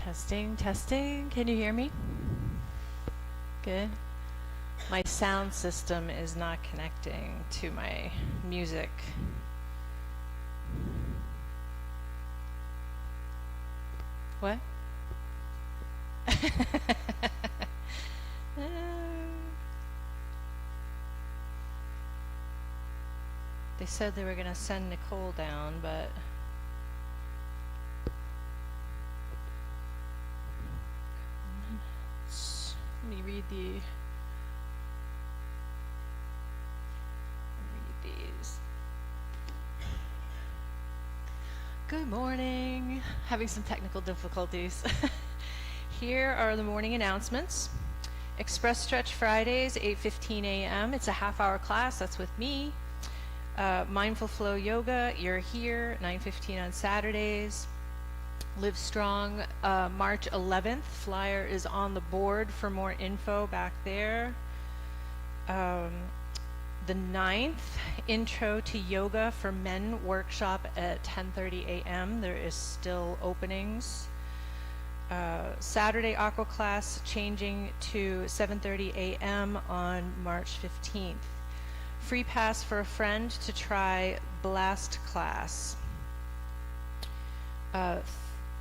Testing, testing. Can you hear me? Good. My sound system is not connecting to my music. What? They said they were going to send Nicole down, but let me read these. Good morning. Having some technical difficulties. Here are the morning announcements. Express Stretch Fridays, 8:15 a.m. It's a half-hour class. That's with me. Mindful Flow Yoga, you're here, 9:15 on Saturdays. Live Strong, March 11th. Flyer is on the board for more info back there. The 9th, Intro to Yoga for Men workshop at 10:30 a.m. There is still openings. Saturday Aqua class changing to 7:30 a.m. on March 15th. Free pass for a friend to try Blast class.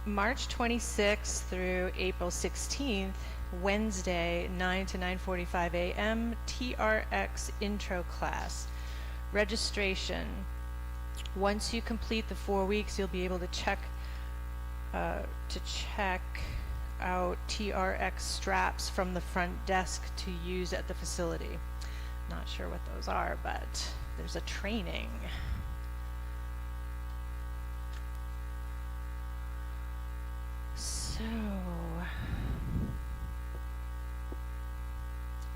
March 26th through April 16th, Wednesday, 9 to 9:45 a.m., TRX intro class. Registration. Once you complete the 4 weeks, you'll be able to check out TRX straps from the front desk to use at the facility. Not sure what those are, but there's a training. So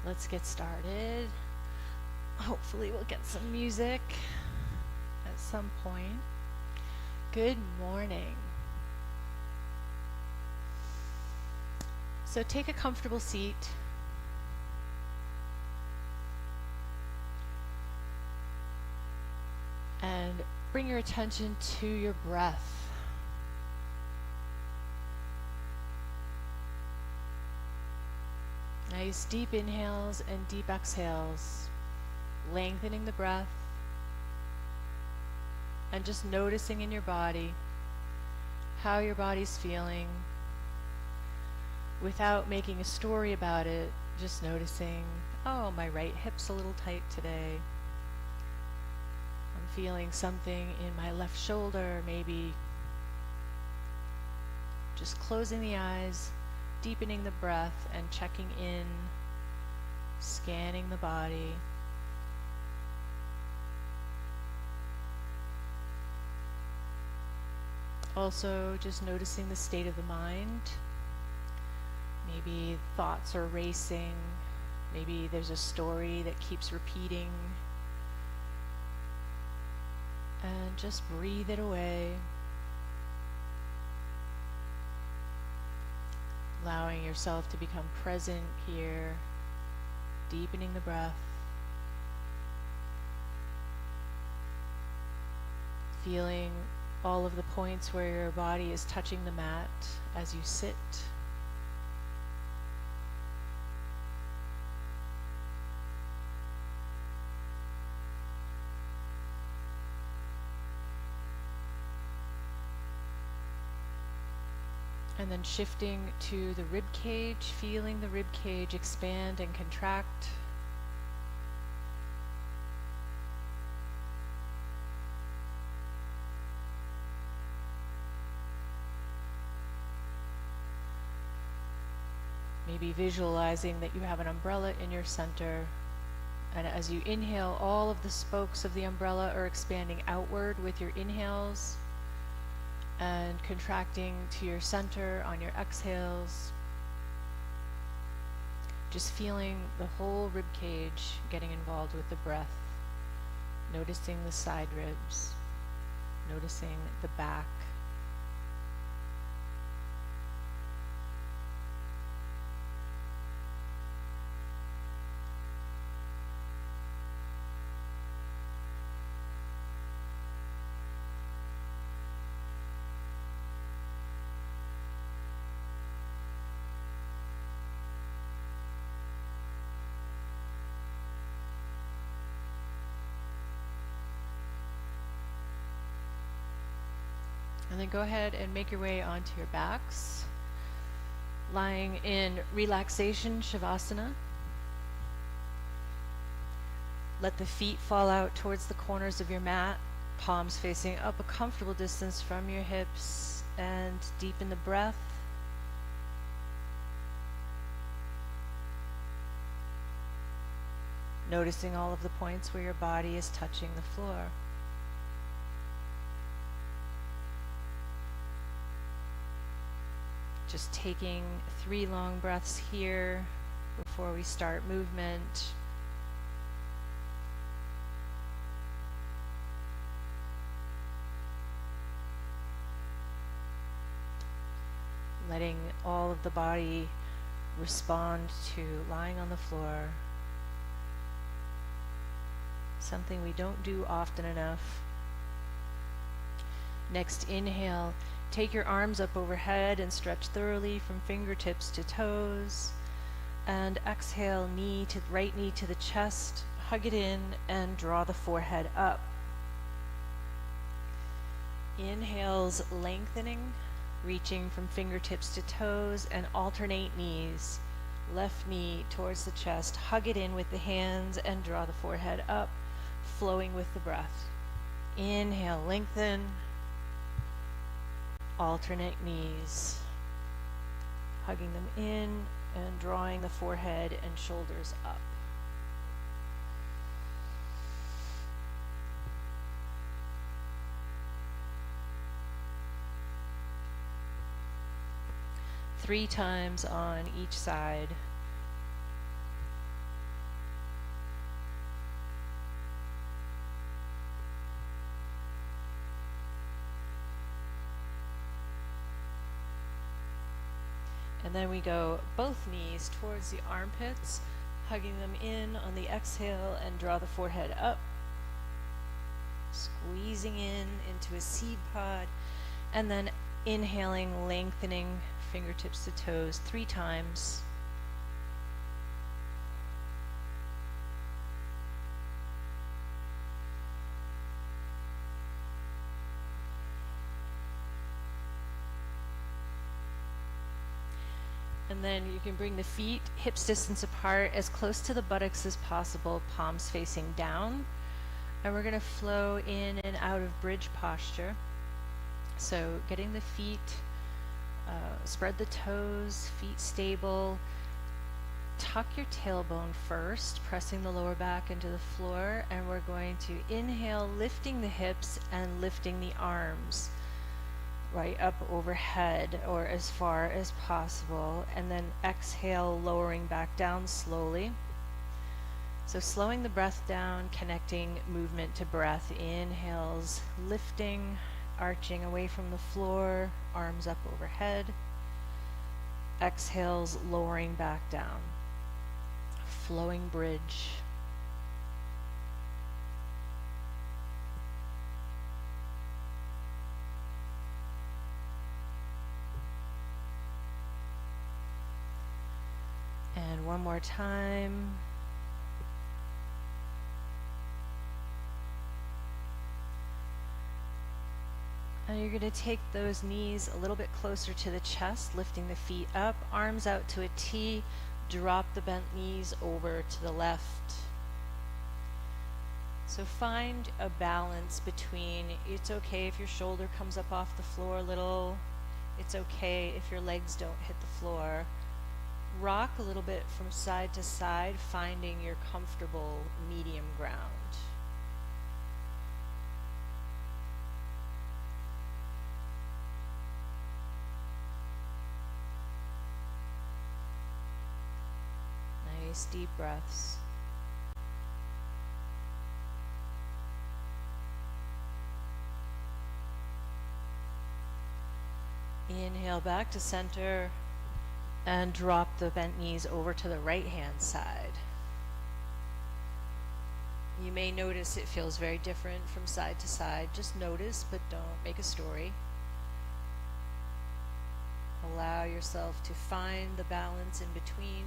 let's get started. Hopefully we'll get some music at some point. Good morning. So take a comfortable seat. And bring your attention to your breath. Nice deep inhales and deep exhales, lengthening the breath and just noticing in your body how your body's feeling without making a story about it, just noticing, oh, my right hip's a little tight today. I'm feeling something in my left shoulder, maybe. Just closing the eyes, deepening the breath and checking in, scanning the body. Also just noticing the state of the mind. Maybe thoughts are racing. Maybe there's a story that keeps repeating. And just breathe it away. Allowing yourself to become present here, deepening the breath, feeling all of the points where your body is touching the mat as you sit. And then shifting to the rib cage, feeling the rib cage expand and contract. Maybe visualizing that you have an umbrella in your center. And as you inhale, all of the spokes of the umbrella are expanding outward with your inhales, and contracting to your center on your exhales. Just feeling the whole rib cage getting involved with the breath. Noticing the side ribs, noticing the back. And then go ahead and make your way onto your backs, lying in relaxation shavasana. Let the feet fall out towards the corners of your mat, palms facing up a comfortable distance from your hips, and deepen the breath. Noticing all of the points where your body is touching the floor. Just taking 3 long breaths here before we start movement. Letting all of the body respond to lying on the floor. Something we don't do often enough. Next, inhale. Take your arms up overhead and stretch thoroughly from fingertips to toes. And exhale, right knee to the chest. Hug it in and draw the forehead up. Inhales, lengthening, reaching from fingertips to toes, and alternate knees. Left knee towards the chest. Hug it in with the hands and draw the forehead up, flowing with the breath. Inhale, lengthen. Alternate knees, hugging them in and drawing the forehead and shoulders up. Three times on each side. And then we go both knees towards the armpits, hugging them in on the exhale and draw the forehead up. Squeezing in into a seed pod, and then inhaling, lengthening fingertips to toes 3 times. And then you can bring the feet hips distance apart, as close to the buttocks as possible, palms facing down. And we're going to flow in and out of bridge posture. So getting the feet, spread the toes, feet stable. Tuck your tailbone first, pressing the lower back into the floor. And we're going to inhale, lifting the hips and lifting the arms right up overhead or as far as possible, and then exhale, lowering back down slowly. So slowing the breath down, connecting movement to breath. Inhales, lifting, arching away from the floor, arms up overhead. Exhales, lowering back down. Flowing bridge. And one more time. And you're going to take those knees a little bit closer to the chest, lifting the feet up, arms out to a T, drop the bent knees over to the left. So find a balance between, it's okay if your shoulder comes up off the floor a little, it's okay if your legs don't hit the floor. Rock a little bit from side to side, finding your comfortable medium ground. Nice deep breaths. Inhale back to center. And drop the bent knees over to the right hand side. You may notice it feels very different from side to side. Just notice, but don't make a story. Allow yourself to find the balance in between,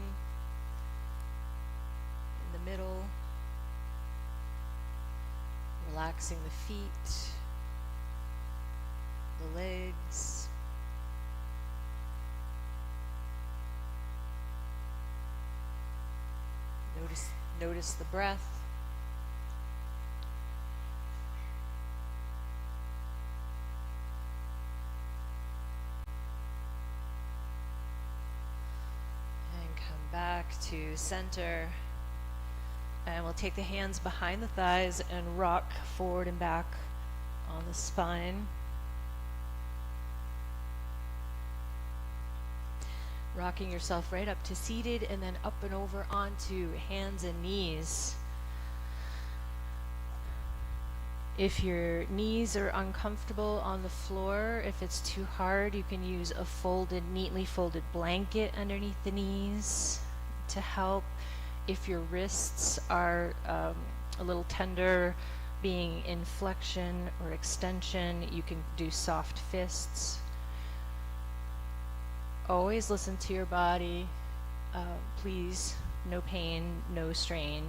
in the middle, relaxing the feet, the the legs. Notice the breath. And come back to center. And we'll take the hands behind the thighs and rock forward and back on the spine. Rocking yourself right up to seated and then up and over onto hands and knees. If your knees are uncomfortable on the floor, if it's too hard, you can use a neatly folded blanket underneath the knees to help. If your wrists are a little tender, being in flexion or extension, you can do soft fists. Always listen to your body. Please, no pain, no strain.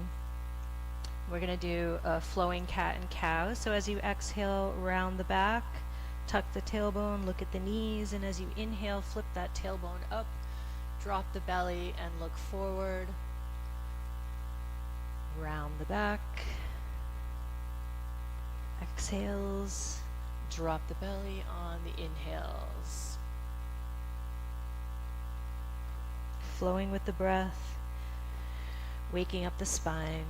We're going to do a flowing cat and cow. So as you exhale, round the back, tuck the tailbone, look at the knees, and as you inhale, flip that tailbone up, drop the belly, and look forward. Round the back. Exhales, drop the belly on the inhales. Flowing with the breath, waking up the spine.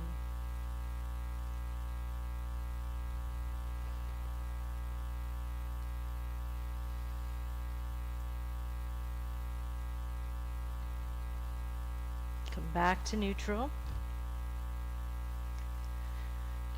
Come back to neutral.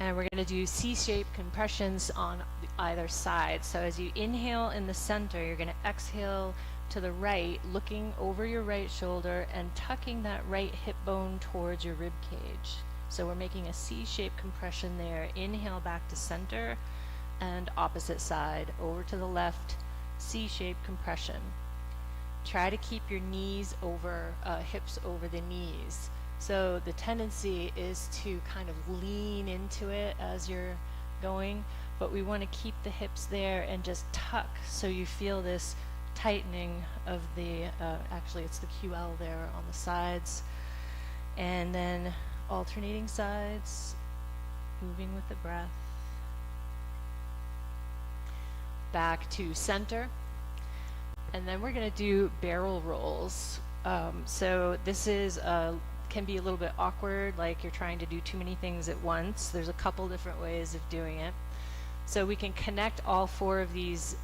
And we're going to do C-shaped compressions on either side. So as you inhale in the center, you're going to exhale to the right, looking over your right shoulder and tucking that right hip bone towards your rib cage. So we're making a C-shaped compression there. Inhale back to center and opposite side, over to the left, C-shaped compression. Try to keep your knees over, hips over the knees. So the tendency is to kind of lean into it as you're going, but we want to keep the hips there and just tuck so you feel this tightening of the, actually it's the QL there on the sides. And then alternating sides, moving with the breath. Back to center. And then we're going to do barrel rolls. So this is can be a little bit awkward, like you're trying to do too many things at once. There's a couple different ways of doing it. So we can connect all four of these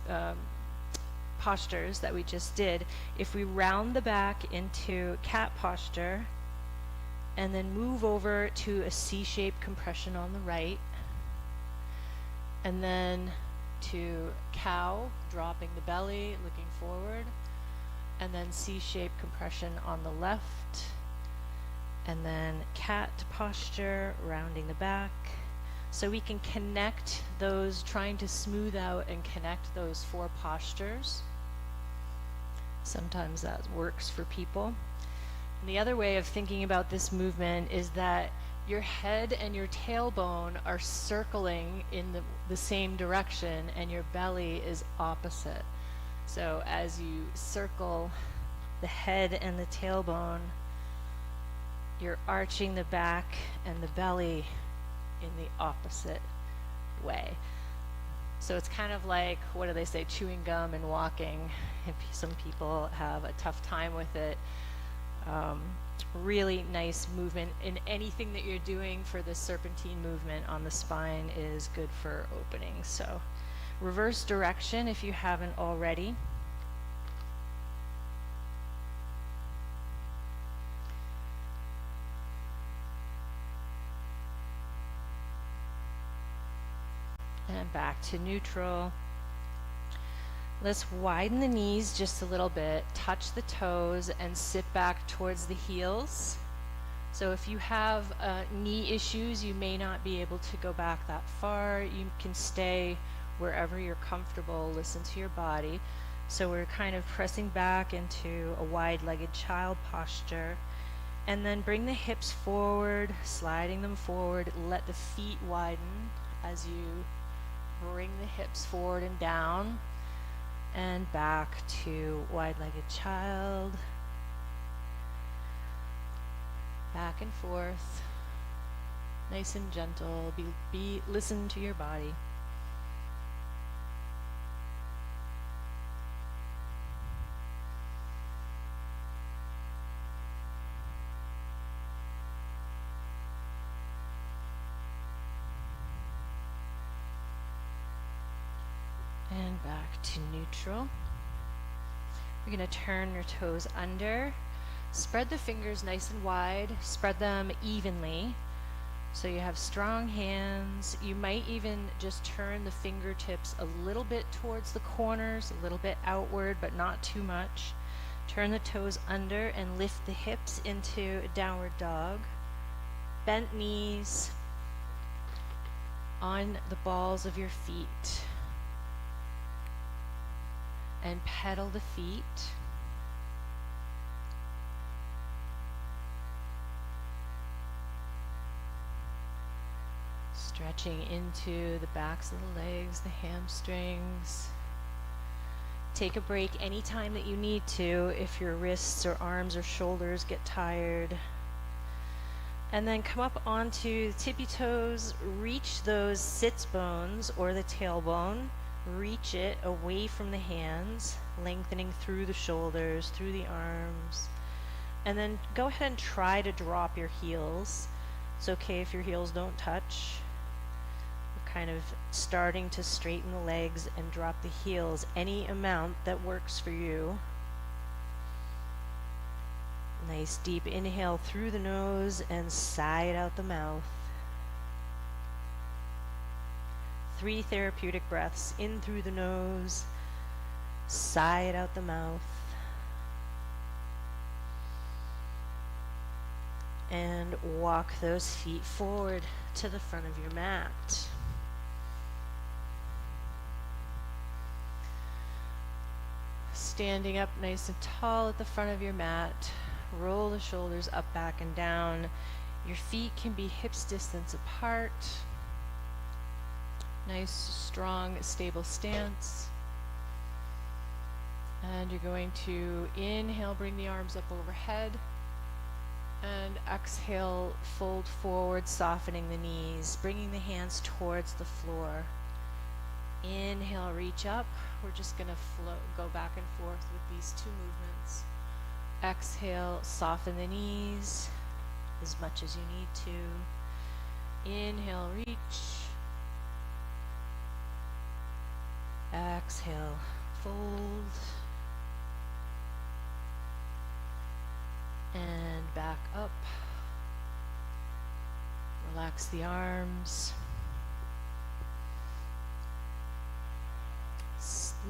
postures that we just did. If we round the back into cat posture and then move over to a C-shaped compression on the right, and then to cow, dropping the belly, looking forward, and then C-shaped compression on the left, and then cat posture, rounding the back. So we can connect those, trying to smooth out and connect those four postures. Sometimes that works for people. And the other way of thinking about this movement is that your head and your tailbone are circling in the same direction, and your belly is opposite. So as you circle the head and the tailbone, you're arching the back and the belly in the opposite way. So it's kind of like, what do they say, chewing gum and walking. If some people have a tough time with it. Really nice movement, and anything that you're doing for the serpentine movement on the spine is good for opening. So reverse direction if you haven't already. And back to neutral. Let's widen the knees just a little bit, touch the toes, and sit back towards the heels. So if you have knee issues, you may not be able to go back that far. You can stay wherever you're comfortable. Listen to your body. So we're kind of pressing back into a wide-legged child posture. And then bring the hips forward, sliding them forward. Let the feet widen as you bring the hips forward and down. And back to wide-legged child. Back and forth. Nice and gentle. Listen to your body. And back to neutral. You're going to turn your toes under. Spread the fingers nice and wide. Spread them evenly. So you have strong hands. You might even just turn the fingertips a little bit towards the corners, a little bit outward, but not too much. Turn the toes under and lift the hips into downward dog. Bent knees on the balls of your feet. And pedal the feet. Stretching into the backs of the legs, the hamstrings. Take a break anytime that you need to if your wrists or arms or shoulders get tired. And then come up onto the tippy toes, reach those sits bones or the tailbone. Reach it away from the hands, lengthening through the shoulders, through the arms. And then go ahead and try to drop your heels. It's okay if your heels don't touch. We're kind of starting to straighten the legs and drop the heels any amount that works for you. Nice deep inhale through the nose and sigh it out the mouth. 3 therapeutic breaths in through the nose, sigh it out the mouth, and walk those feet forward to the front of your mat. Standing up nice and tall at the front of your mat, roll the shoulders up, back, and down. Your feet can be hips distance apart. Nice, strong, stable stance. And you're going to inhale, bring the arms up overhead. And exhale, fold forward, softening the knees, bringing the hands towards the floor. Inhale, reach up. We're just going to go back and forth with these 2 movements. Exhale, soften the knees as much as you need to. Inhale, reach. Exhale, fold. And back up. Relax the arms.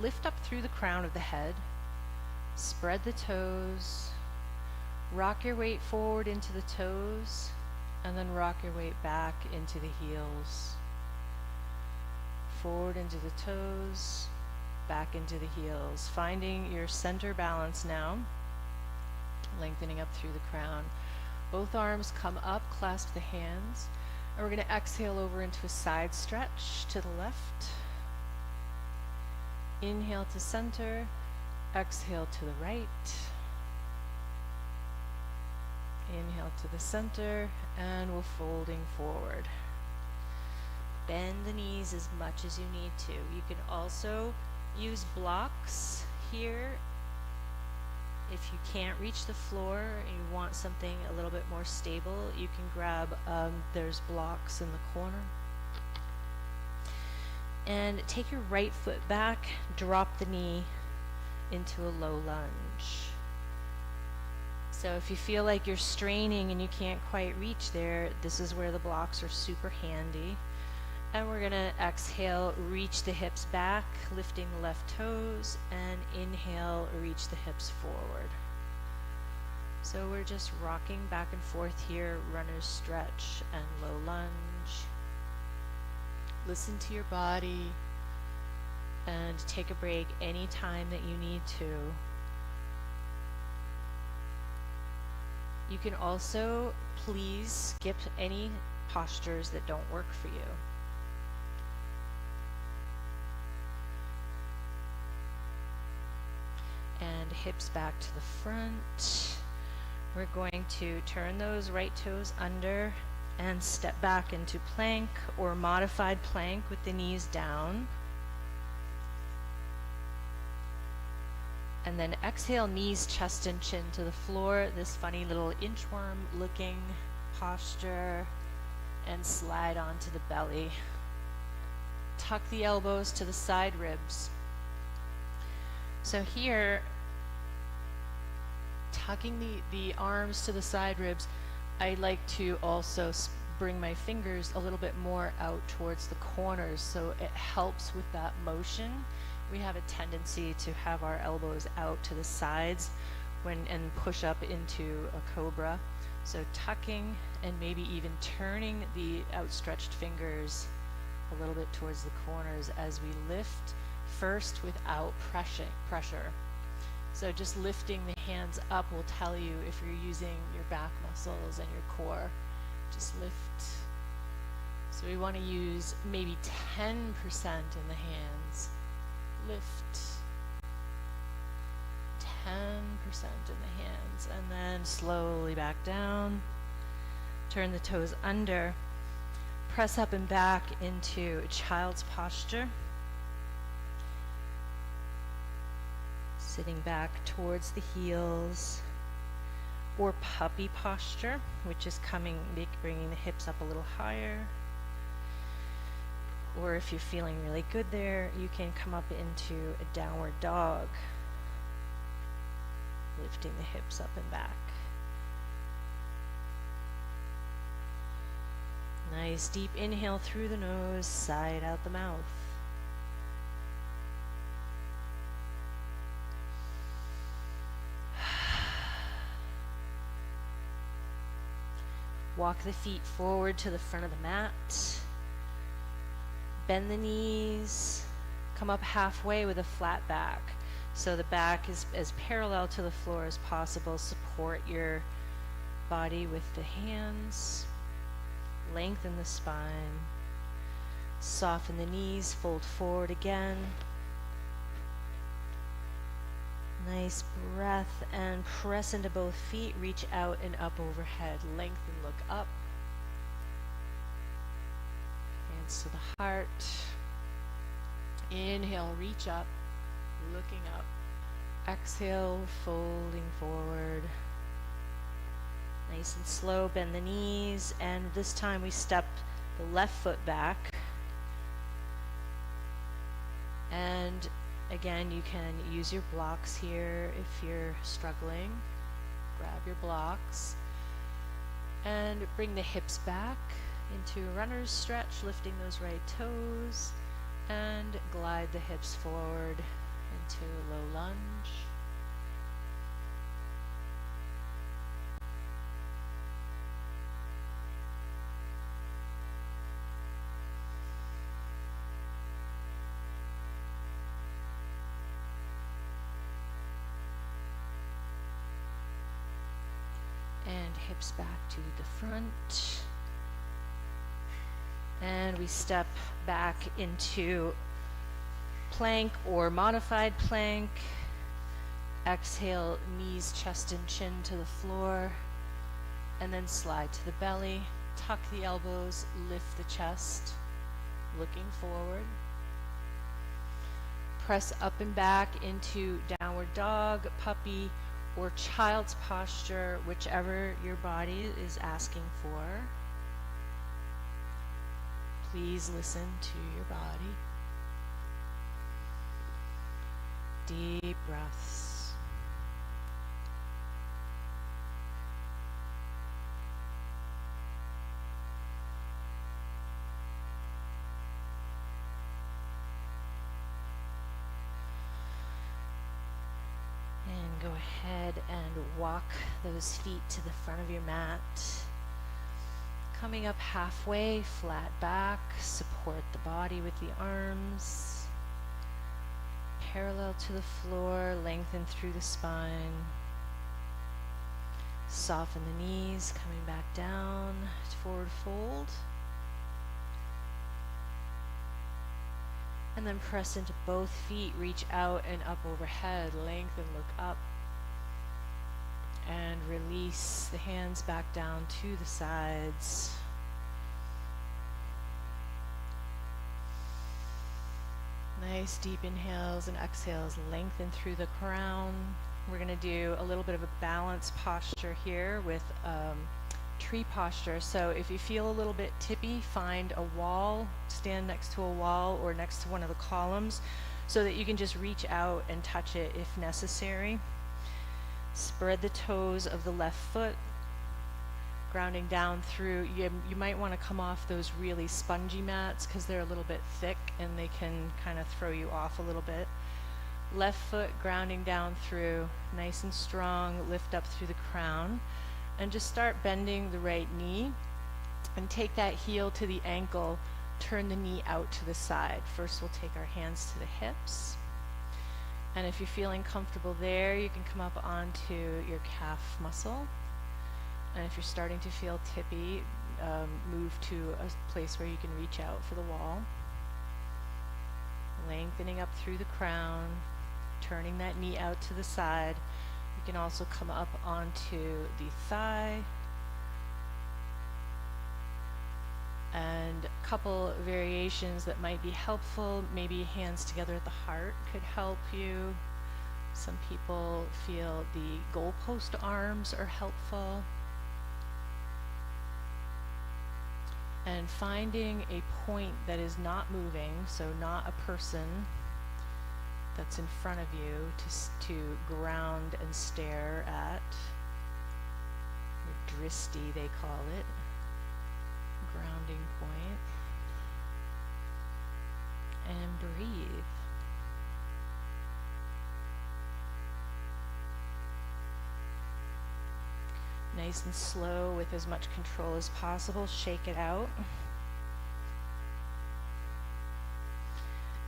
Lift up through the crown of the head. Spread the toes. Rock your weight forward into the toes, and then rock your weight back into the heels. Forward into the toes, back into the heels. Finding your center balance now. Lengthening up through the crown. Both arms come up, clasp the hands. And we're going to exhale over into a side stretch to the left. Inhale to center. Exhale to the right. Inhale to the center, and we're folding forward. Bend the knees as much as you need to. You can also use blocks here. If you can't reach the floor and you want something a little bit more stable, you can grab, there's blocks in the corner. And take your right foot back, drop the knee into a low lunge. So if you feel like you're straining and you can't quite reach there, this is where the blocks are super handy. And we're going to exhale, reach the hips back, lifting the left toes, and inhale, reach the hips forward. So we're just rocking back and forth here, runner's stretch and low lunge. Listen to your body and take a break anytime that you need to. You can also please skip any postures that don't work for you. and hips back to the front. We're going to turn those right toes under and step back into plank or modified plank with the knees down. And then exhale, knees, chest, and chin to the floor. This funny little inchworm looking posture, and slide onto the belly. Tuck the elbows to the side ribs. So here, tucking the arms to the side ribs, I like to also bring my fingers a little bit more out towards the corners, so it helps with that motion. We have a tendency to have our elbows out to the sides and push up into a cobra. So tucking and maybe even turning the outstretched fingers a little bit towards the corners as we lift, first without pressure. So just lifting the hands up will tell you if you're using your back muscles and your core. Just lift. So we want to use maybe 10% in the hands. Lift. 10% in the hands, and then slowly back down. Turn the toes under. Press up and back into a child's posture. Sitting back towards the heels. Or puppy posture, which is bringing the hips up a little higher. Or if you're feeling really good there, you can come up into a downward dog. Lifting the hips up and back. Nice deep inhale through the nose, side out the mouth. Walk the feet forward to the front of the mat. Bend the knees. Come up halfway with a flat back. So the back is as parallel to the floor as possible. Support your body with the hands. Lengthen the spine. Soften the knees, fold forward again. Nice breath and press into both feet. Reach out and up overhead. Lengthen, look up. Hands to the heart. Inhale, reach up. Looking up. Exhale, folding forward. Nice and slow, bend the knees, and this time we step the left foot back. And again, you can use your blocks here if you're struggling. Grab your blocks. And bring the hips back into a runner's stretch, lifting those right toes, and glide the hips forward into a low lunge. And hips back to the front. And we step back into plank or modified plank. Exhale, knees, chest, and chin to the floor. And then slide to the belly. Tuck the elbows, lift the chest, looking forward. Press up and back into downward dog, puppy, or child's posture, whichever your body is asking for. Please listen to your body. Deep breaths. And go ahead and walk those feet to the front of your mat. Coming up halfway, flat back, support the body with the arms. Parallel to the floor, lengthen through the spine. Soften the knees, coming back down to forward fold. And then press into both feet, reach out and up overhead, lengthen, look up. And release the hands back down to the sides. Nice deep inhales and exhales, lengthen through the crown. We're going to do a little bit of a balance posture here with tree posture. So if you feel a little bit tippy, find a wall, stand next to a wall or next to one of the columns so that you can just reach out and touch it if necessary. Spread the toes of the left foot, grounding down through. You might want to come off those really spongy mats because they're a little bit thick and they can kind of throw you off a little bit. Left foot grounding down through, nice and strong, lift up through the crown. And just start bending the right knee and take that heel to the ankle, turn the knee out to the side. First we'll take our hands to the hips. And if you're feeling comfortable there, you can come up onto your calf muscle. And if you're starting to feel tippy, move to a place where you can reach out for the wall. Lengthening up through the crown, turning that knee out to the side. You can also come up onto the thigh. And a couple variations that might be helpful, maybe hands together at the heart could help you. Some people feel the goalpost arms are helpful. And finding a point that is not moving, so not a person that's in front of you to ground and stare at. Your drishti, they call it. Grounding point. And breathe. Nice and slow with as much control as possible. Shake it out.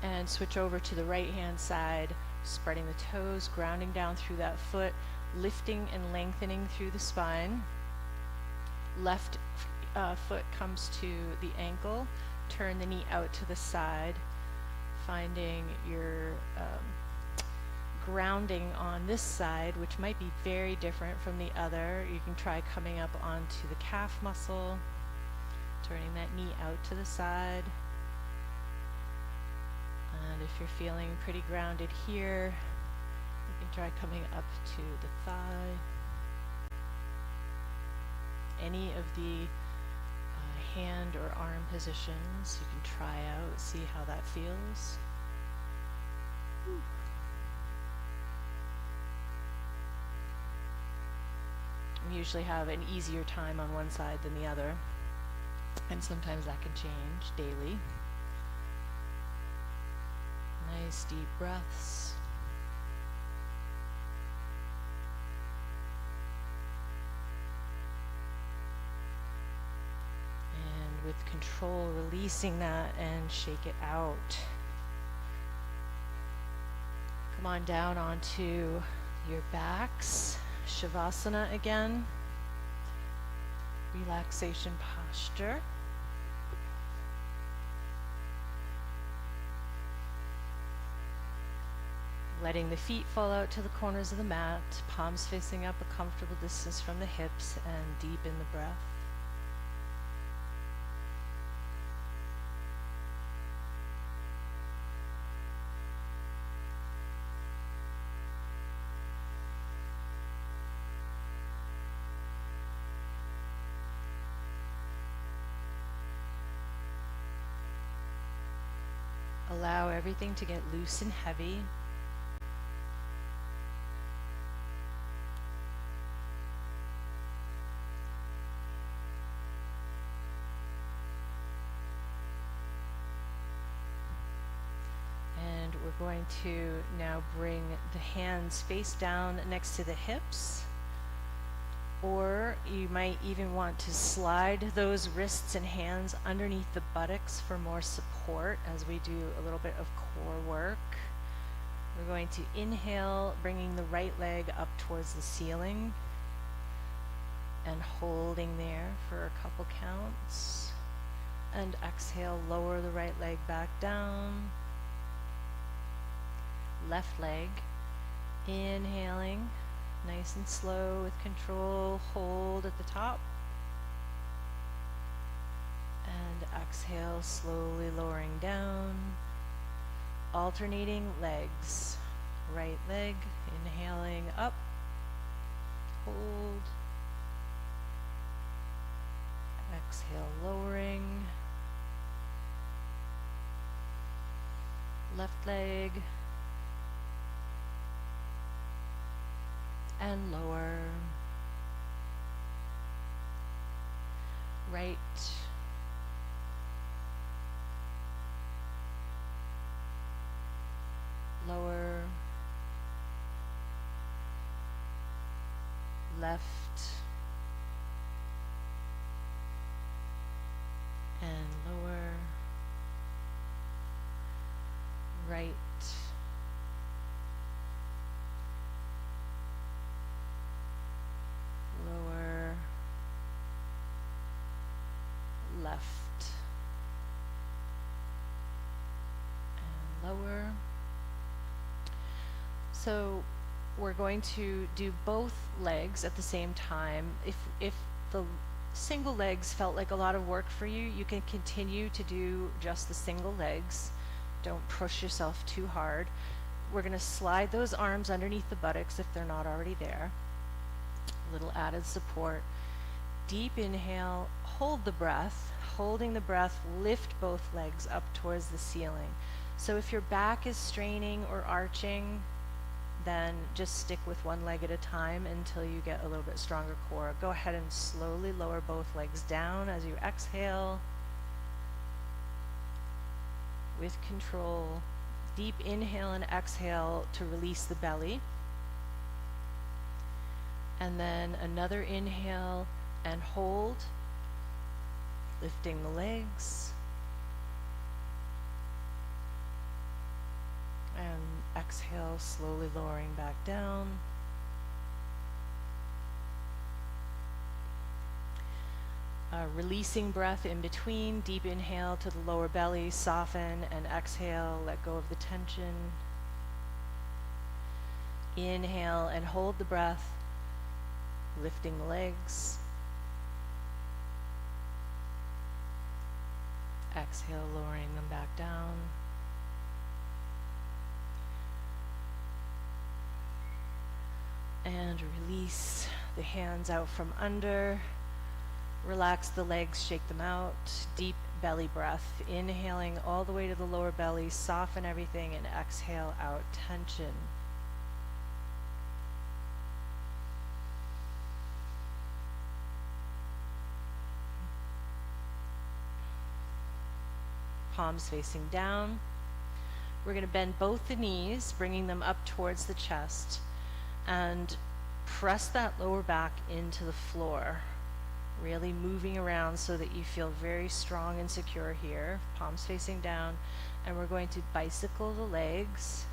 And switch over to the right hand side, spreading the toes, grounding down through that foot, lifting and lengthening through the spine. Left foot comes to the ankle, turn the knee out to the side, finding your grounding on this side, which might be very different from the other. You can try coming up onto the calf muscle, turning that knee out to the side. And if you're feeling pretty grounded here, you can try coming up to the thigh. Any of the hand or arm positions you can try out, see how that feels. We usually have an easier time on one side than the other, and sometimes that can change daily. Nice deep breaths. And with control, releasing that and shake it out. Come on down onto your backs. Shavasana again. Relaxation posture. Letting the feet fall out to the corners of the mat, palms facing up a comfortable distance from the hips, and deepen the breath. Allow everything to get loose and heavy. And we're going to now bring the hands face down next to the hips. Or you might even want to slide those wrists and hands underneath the buttocks for more support as we do a little bit of core work. We're going to inhale, bringing the right leg up towards the ceiling and holding there for a couple counts. And exhale, lower the right leg back down. left leg. Inhaling, nice and slow with control, hold at the top. And exhale, slowly lowering down. Alternating legs. Right leg, inhaling up, hold. Exhale, lowering. Left leg. And lower. Right. Lower. Left. And lower. Right. Lower. Left. And lower. So we're going to do both legs at the same time. If the single legs felt like a lot of work for you, you can continue to do just the single legs. Don't push yourself too hard. We're going to slide those arms underneath the buttocks if they're not already there. A little added support. Deep inhale, hold the breath. Holding the breath, lift both legs up towards the ceiling. So if your back is straining or arching, then just stick with one leg at a time until you get a little bit stronger core. Go ahead and slowly lower both legs down as you exhale. With control, deep inhale and exhale to release the belly. And then another inhale and hold, lifting the legs. And exhale, slowly lowering back down. Releasing breath in between. Deep inhale to the lower belly, soften, and exhale, let go of the tension. Inhale and hold the breath, lifting the legs. Exhale, lowering them back down. And release the hands out from under. Relax the legs, shake them out. Deep belly breath. Inhaling all the way to the lower belly, soften everything, and exhale out tension. Palms facing down. We're going to bend both the knees, bringing them up towards the chest, and press that lower back into the floor. Really moving around so that you feel very strong and secure here. Palms facing down. And we're going to bicycle the legs.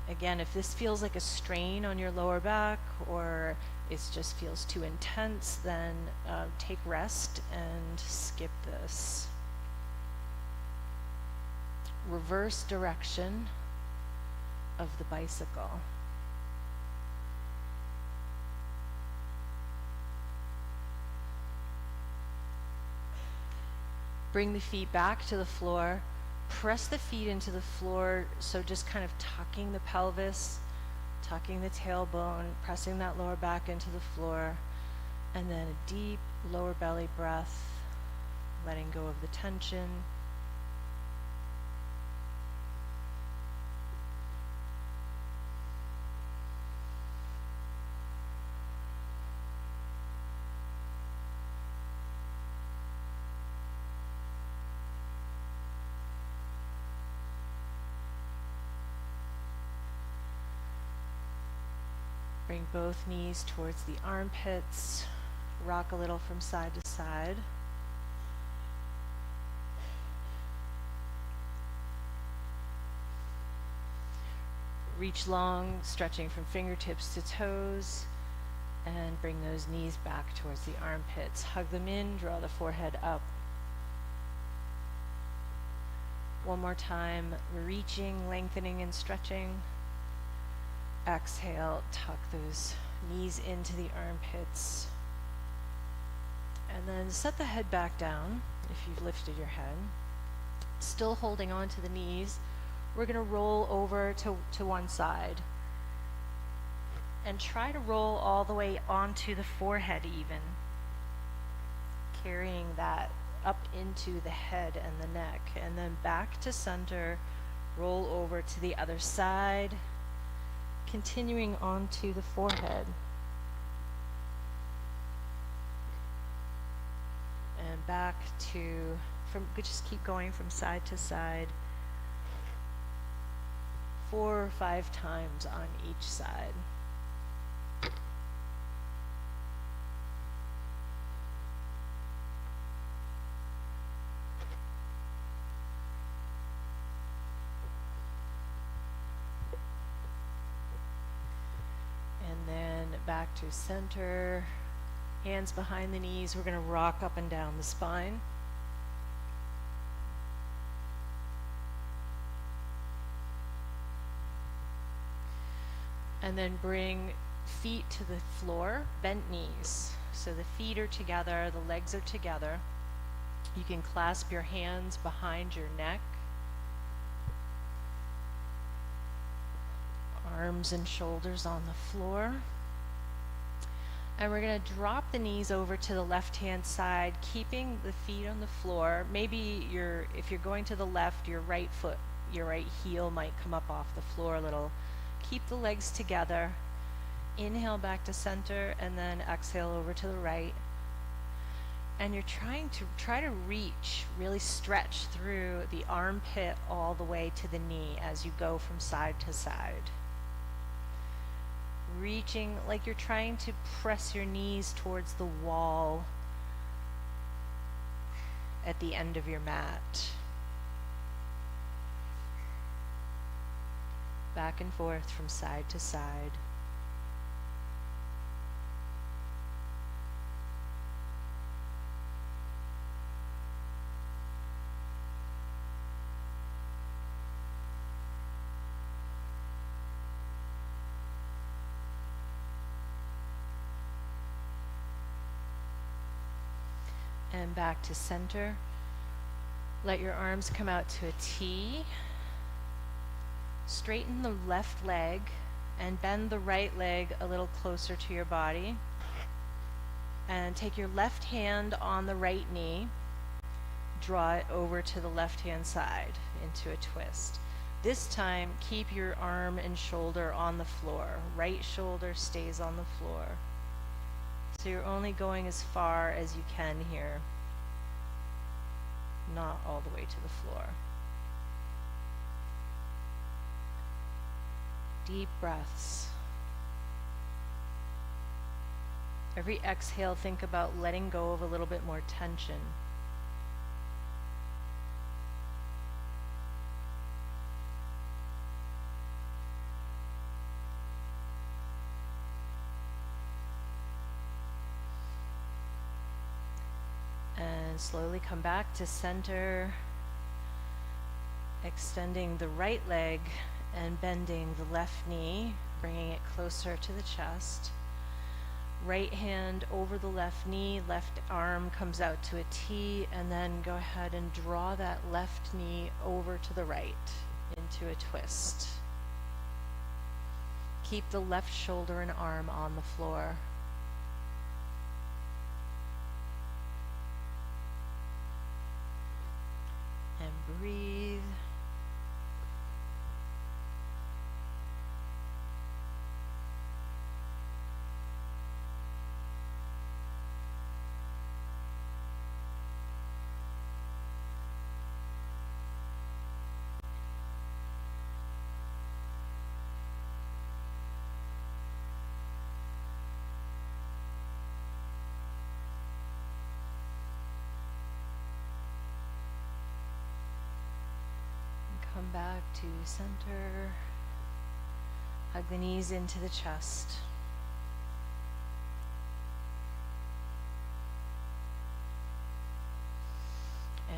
Again, if this feels like a strain on your lower back or it just feels too intense, then take rest and skip this. Reverse direction of the bicycle. Bring the feet back to the floor. Press the feet into the floor, so just kind of tucking the pelvis, tucking the tailbone, pressing that lower back into the floor, and then a deep lower belly breath, letting go of the tension. Bring both knees towards the armpits. Rock a little from side to side. Reach long, stretching from fingertips to toes, and bring those knees back towards the armpits. Hug them in, draw the forehead up. One more time, reaching, lengthening, and stretching. Exhale, tuck those knees into the armpits. And then set the head back down if you've lifted your head. Still holding on to the knees. We're going to roll over to one side. And try to roll all the way onto the forehead even. Carrying that up into the head and the neck. And then back to center. Roll over to the other side. Continuing onto the forehead. And back to, just keep going from side to side. 4 or 5 times on each side. And then back to center. Hands behind the knees. We're going to rock up and down the spine. And then bring feet to the floor, bent knees. So the feet are together, the legs are together. You can clasp your hands behind your neck. Arms and shoulders on the floor. And we're going to drop the knees over to the left-hand side, keeping the feet on the floor. Maybe if you're going to the left, your right foot, your right heel might come up off the floor a little. Keep the legs together. Inhale back to center, and then exhale over to the right. And you're try to reach, really stretch through the armpit all the way to the knee as you go from side to side. Reaching like you're trying to press your knees towards the wall at the end of your mat. Back and forth from side to side. And back to center. Let your arms come out to a T. Straighten the left leg and bend the right leg a little closer to your body. And take your left hand on the right knee. Draw it over to the left-hand side into a twist. This time, keep your arm and shoulder on the floor. Right shoulder stays on the floor. So you're only going as far as you can here, not all the way to the floor. Deep breaths. Every exhale, think about letting go of a little bit more tension. And slowly come back to center, extending the right leg and bending the left knee, bringing it closer to the chest. Right hand over the left knee, left arm comes out to a T, and then go ahead and draw that left knee over to the right into a twist. Keep the left shoulder and arm on the floor. And breathe. Come back to center. Hug the knees into the chest.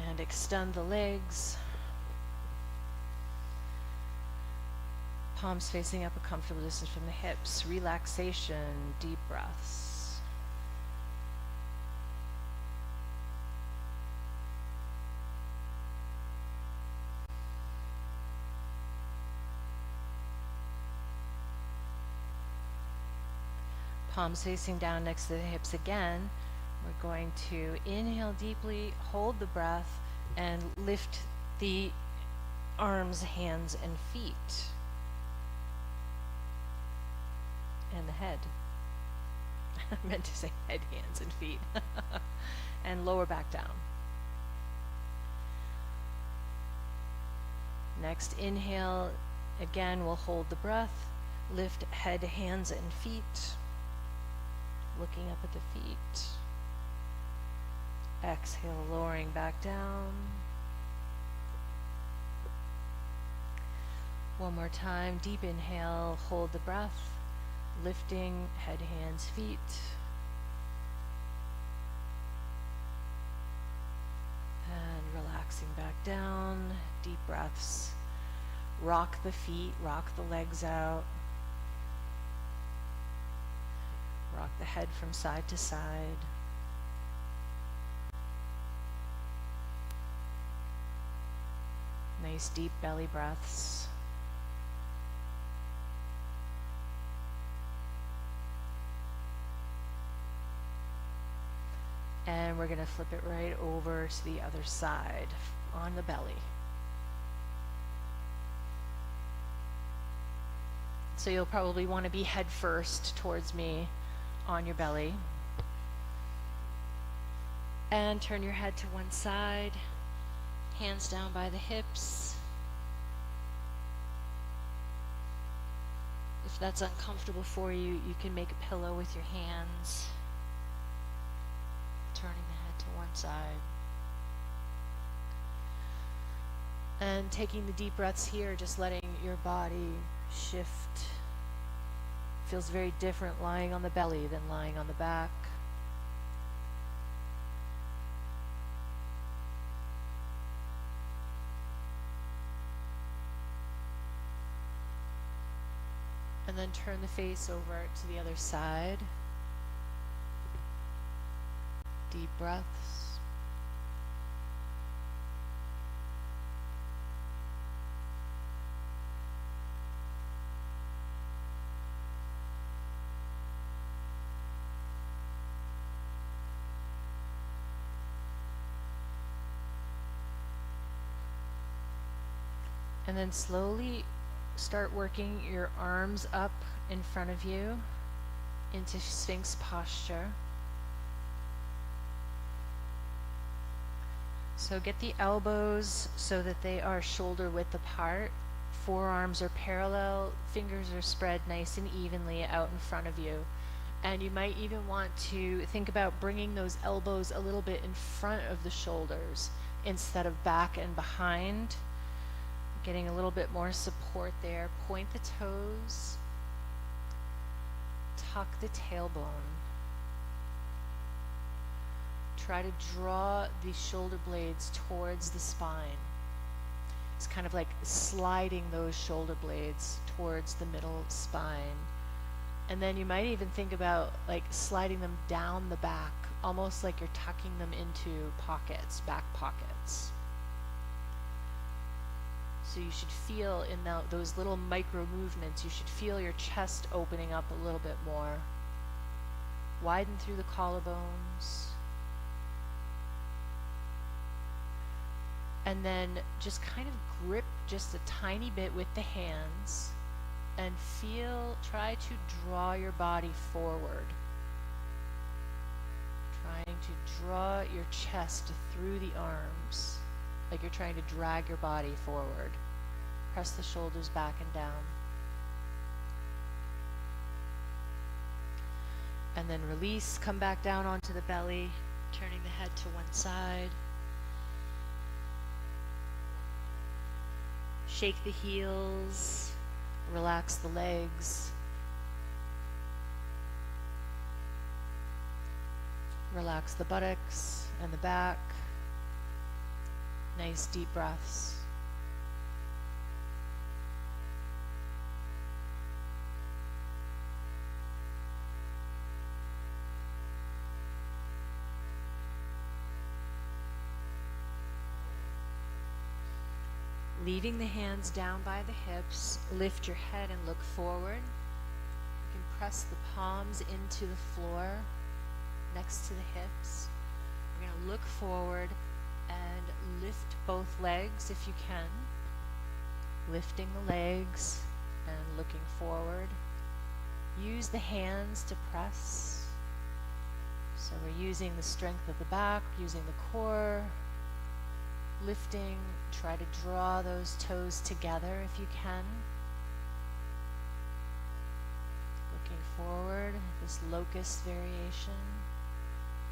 And extend the legs. Palms facing up a comfortable distance from the hips. Relaxation, deep breaths. Palms facing down next to the hips again. We're going to inhale deeply, hold the breath, and lift the arms, hands, and feet. And the head. I meant to say head, hands, and feet. And lower back down. Next, inhale. Again, we'll hold the breath. Lift head, hands, and feet. Looking up at the feet. Exhale, lowering back down. One more time, deep inhale, hold the breath, lifting head, hands, feet. And relaxing back down, deep breaths. Rock the feet, rock the legs out. Rock the head from side to side. Nice deep belly breaths. And we're going to flip it right over to the other side on the belly. So you'll probably want to be head first towards me on your belly. And turn your head to one side, hands down by the hips. If that's uncomfortable for you, you can make a pillow with your hands. Turning the head to one side. And taking the deep breaths here, just letting your body shift. Feels very different lying on the belly than lying on the back. And then turn the face over to the other side. Deep breaths. And then slowly start working your arms up in front of you into Sphinx posture. So get the elbows so that they are shoulder width apart. Forearms are parallel, fingers are spread nice and evenly out in front of you. And you might even want to think about bringing those elbows a little bit in front of the shoulders instead of back and behind. Getting a little bit more support there. Point the toes. Tuck the tailbone. Try to draw the shoulder blades towards the spine. It's kind of like sliding those shoulder blades towards the middle spine. And then you might even think about like sliding them down the back, almost like you're tucking them into pockets, back pockets. So you should feel in those little micro movements, you should feel your chest opening up a little bit more. Widen through the collarbones. And then just kind of grip just a tiny bit with the hands and try to draw your body forward. Trying to draw your chest through the arms, like you're trying to drag your body forward. Press the shoulders back and down. And then release, come back down onto the belly, turning the head to one side. Shake the heels, relax the legs. Relax the buttocks and the back. Nice deep breaths. Leaving the hands down by the hips, lift your head and look forward. You can press the palms into the floor next to the hips. We're going to look forward and lift both legs if you can. Lifting the legs and looking forward. Use the hands to press. So we're using the strength of the back, using the core. Lifting, try to draw those toes together if you can. Looking forward, this locust variation.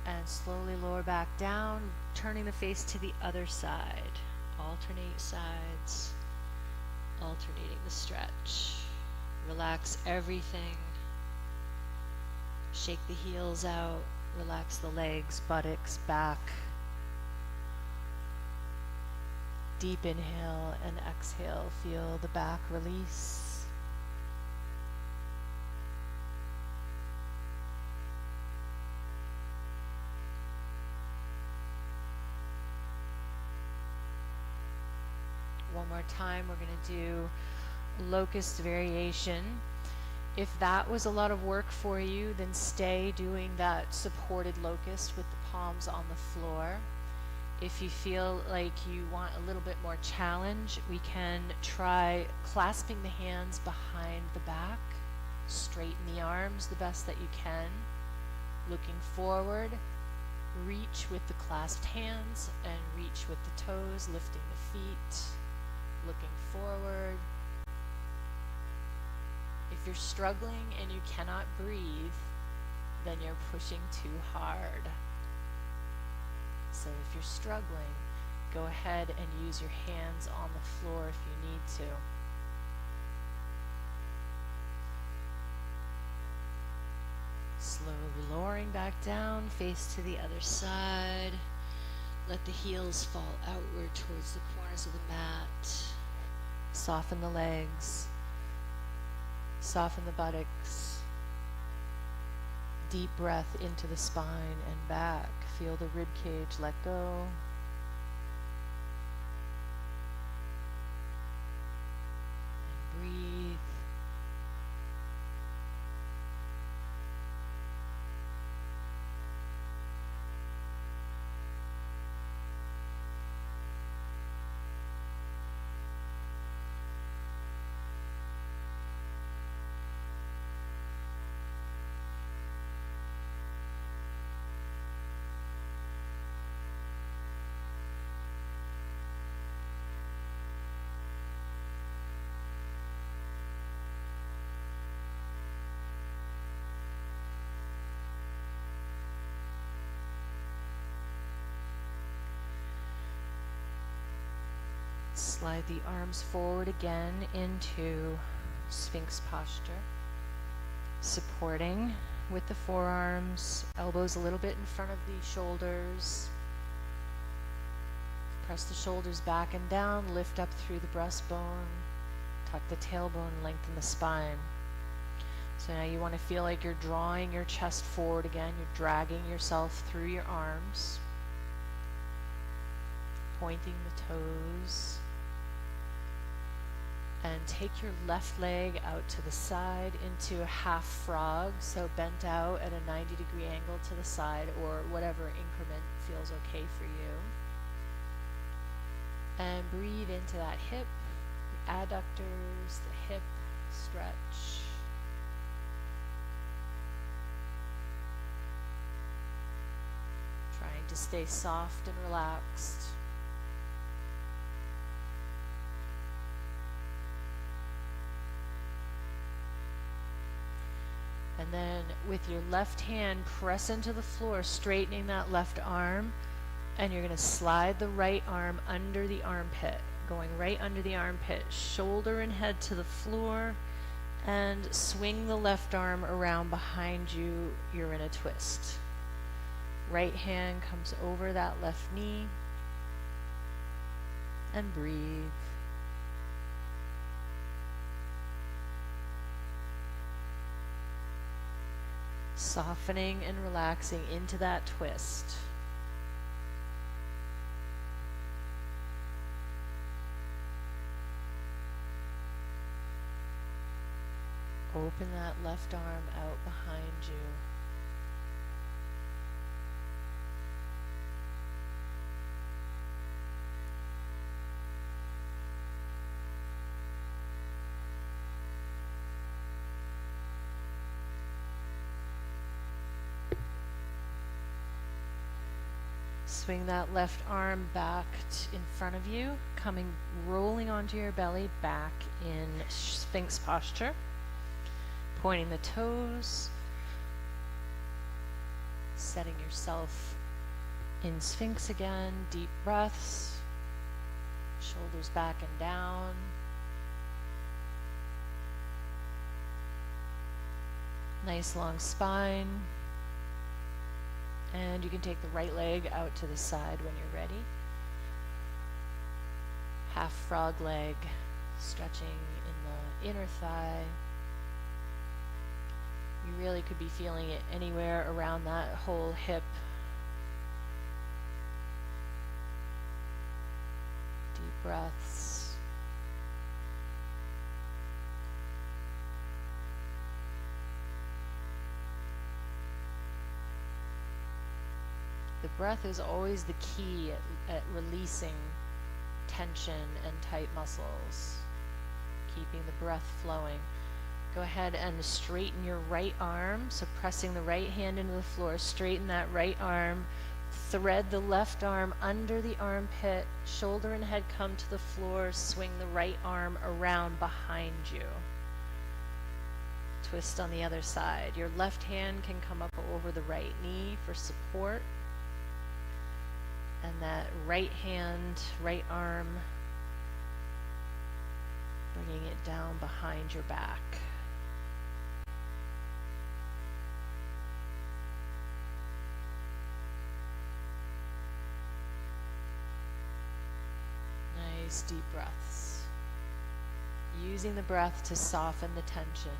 And slowly lower back down, turning the face to the other side. Alternate sides, alternating the stretch. Relax everything. Shake the heels out, relax the legs, buttocks, back. Deep inhale and exhale, feel the back release. One more time, we're going to do locust variation. If that was a lot of work for you, then stay doing that supported locust with the palms on the floor. If you feel like you want a little bit more challenge, we can try clasping the hands behind the back, straighten the arms the best that you can, looking forward, reach with the clasped hands and reach with the toes, lifting the feet, looking forward. If you're struggling and you cannot breathe, then you're pushing too hard. So if you're struggling, go ahead and use your hands on the floor if you need to. Slowly lowering back down, face to the other side. Let the heels fall outward towards the corners of the mat. Soften the legs. Soften the buttocks. Deep breath into the spine and back. Feel the rib cage let go. And breathe. Slide the arms forward again into Sphinx posture. Supporting with the forearms, elbows a little bit in front of the shoulders. Press the shoulders back and down, lift up through the breastbone, tuck the tailbone, lengthen the spine. So now you want to feel like you're drawing your chest forward again, you're dragging yourself through your arms, pointing the toes. And take your left leg out to the side into a half frog, so bent out at a 90-degree angle to the side, or whatever increment feels okay for you. And breathe into that hip, the adductors, the hip stretch. Trying to stay soft and relaxed. And then with your left hand, press into the floor, straightening that left arm. And you're going to slide the right arm under the armpit, going right under the armpit, shoulder and head to the floor, and swing the left arm around behind you. You're in a twist. Right hand comes over that left knee, and breathe. Softening and relaxing into that twist. Open that left arm out behind you. Swing that left arm back in front of you, rolling onto your belly, back in Sphinx posture. Pointing the toes, setting yourself in Sphinx again, deep breaths, shoulders back and down. Nice long spine. And you can take the right leg out to the side when you're ready. Half frog leg, stretching in the inner thigh. You really could be feeling it anywhere around that whole hip. Deep breaths. The breath is always the key at releasing tension and tight muscles, keeping the breath flowing. Go ahead and straighten your right arm, so pressing the right hand into the floor, straighten that right arm, thread the left arm under the armpit, shoulder and head come to the floor, swing the right arm around behind you. Twist on the other side. Your left hand can come up over the right knee for support. And that right hand, right arm, bringing it down behind your back. Nice deep breaths. Using the breath to soften the tension.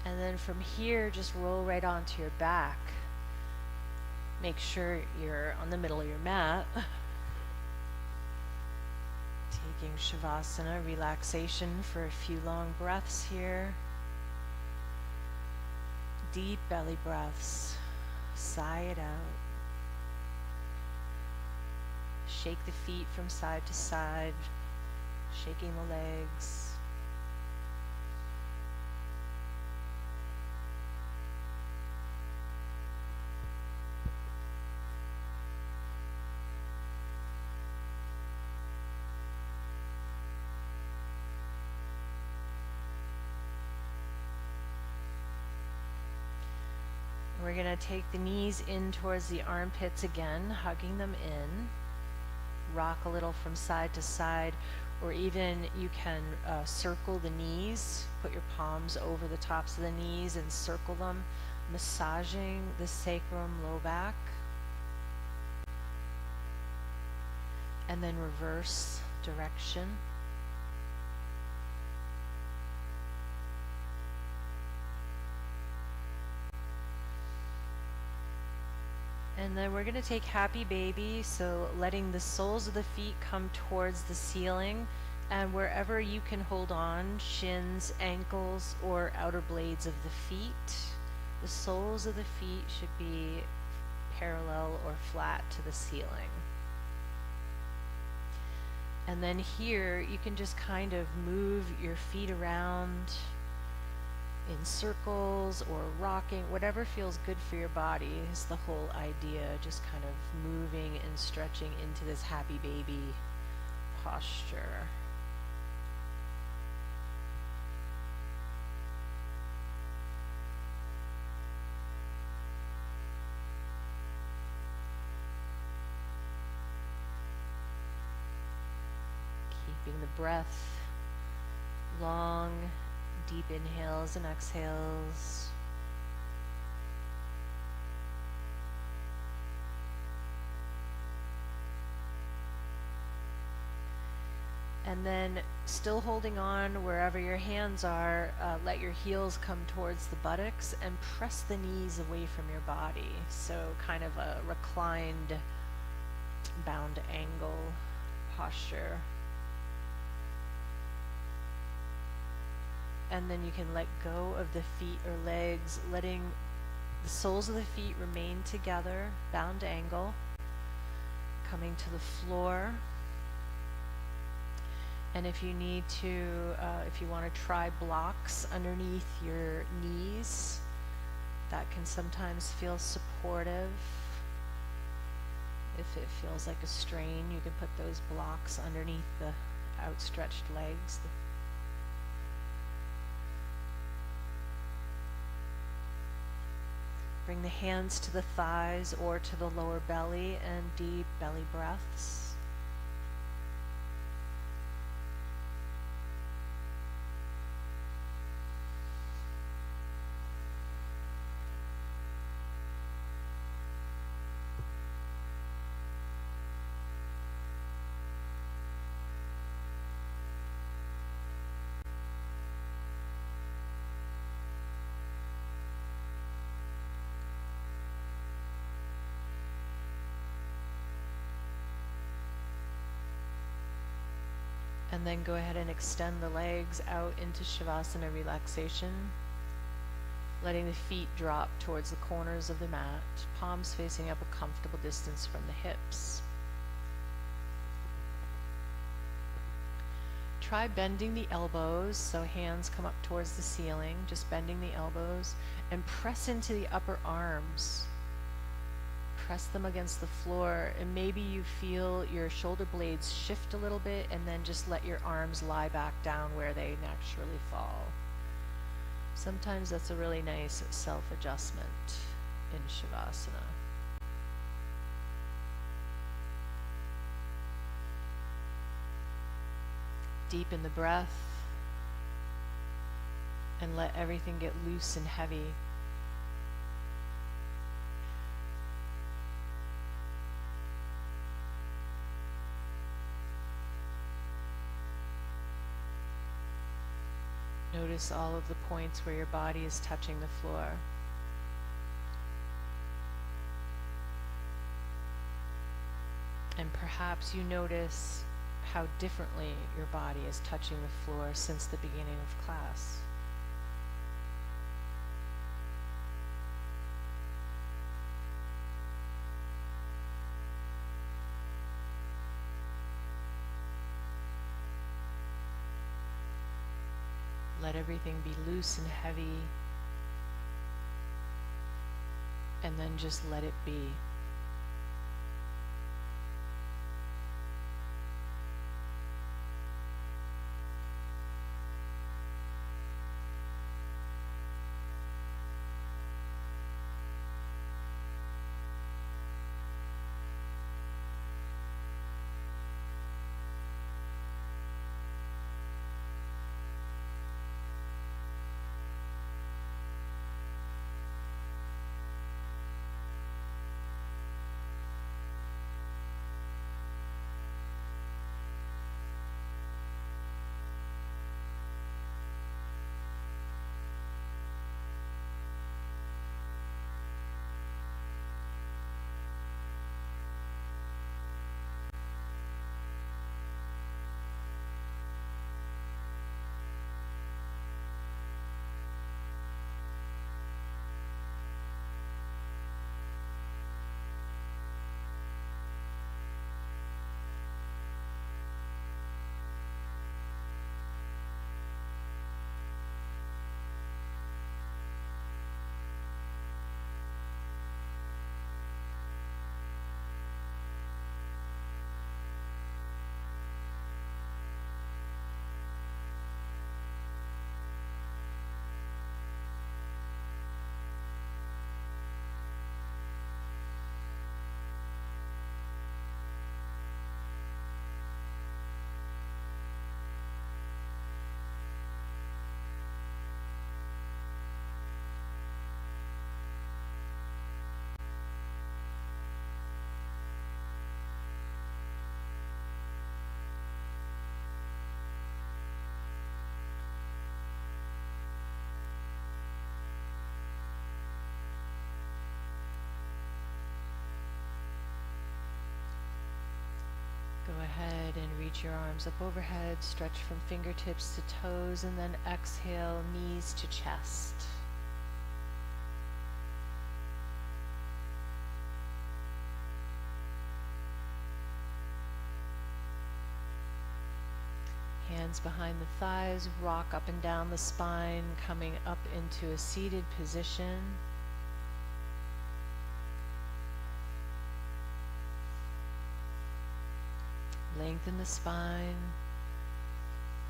And then from here, just roll right onto your back. Make sure you're on the middle of your mat. Taking Shavasana, relaxation for a few long breaths here. Deep belly breaths. Sigh it out. Shake the feet from side to side, shaking the legs. We're going to take the knees in towards the armpits again, hugging them in. Rock a little from side to side, or even you can circle the knees. Put your palms over the tops of the knees and circle them, massaging the sacrum, low back. And then reverse direction. And then we're going to take Happy Baby, so letting the soles of the feet come towards the ceiling, and wherever you can hold on, shins, ankles, or outer blades of the feet, the soles of the feet should be parallel or flat to the ceiling. And then here, you can just kind of move your feet around in circles or rocking, whatever feels good for your body is the whole idea, just kind of moving and stretching into this Happy Baby posture. keeping the breath long, deep inhales and exhales. And then, still holding on wherever your hands are, let your heels come towards the buttocks and press the knees away from your body. So kind of a reclined, bound angle posture. And then you can let go of the feet or legs, letting the soles of the feet remain together, bound angle, coming to the floor. And if you need to, if you want to try blocks underneath your knees, that can sometimes feel supportive. If it feels like a strain, you can put those blocks underneath the outstretched legs. Bring the hands to the thighs or to the lower belly and deep belly breaths. And then go ahead and extend the legs out into Shavasana relaxation, letting the feet drop towards the corners of the mat, palms facing up a comfortable distance from the hips. Try bending the elbows, so hands come up towards the ceiling, just bending the elbows, and press into the upper arms. Press them against the floor, and maybe you feel your shoulder blades shift a little bit, and then just let your arms lie back down where they naturally fall. Sometimes that's a really nice self-adjustment in Shavasana. Deepen the breath and let everything get loose and heavy. Notice all of the points where your body is touching the floor. And perhaps you notice how differently your body is touching the floor since the beginning of class. Let everything be loose and heavy, and then just let it be. ahead and reach your arms up overhead, stretch from fingertips to toes, and then exhale, knees to chest. Hands behind the thighs, rock up and down the spine, coming up into a seated position. Lengthen the spine,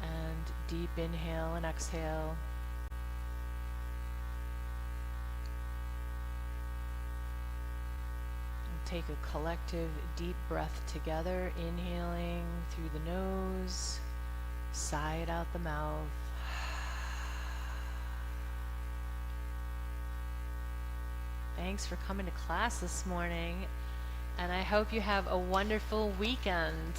and deep inhale and exhale. And take a collective deep breath together, inhaling through the nose, sigh it out the mouth. Thanks for coming to class this morning, and I hope you have a wonderful weekend.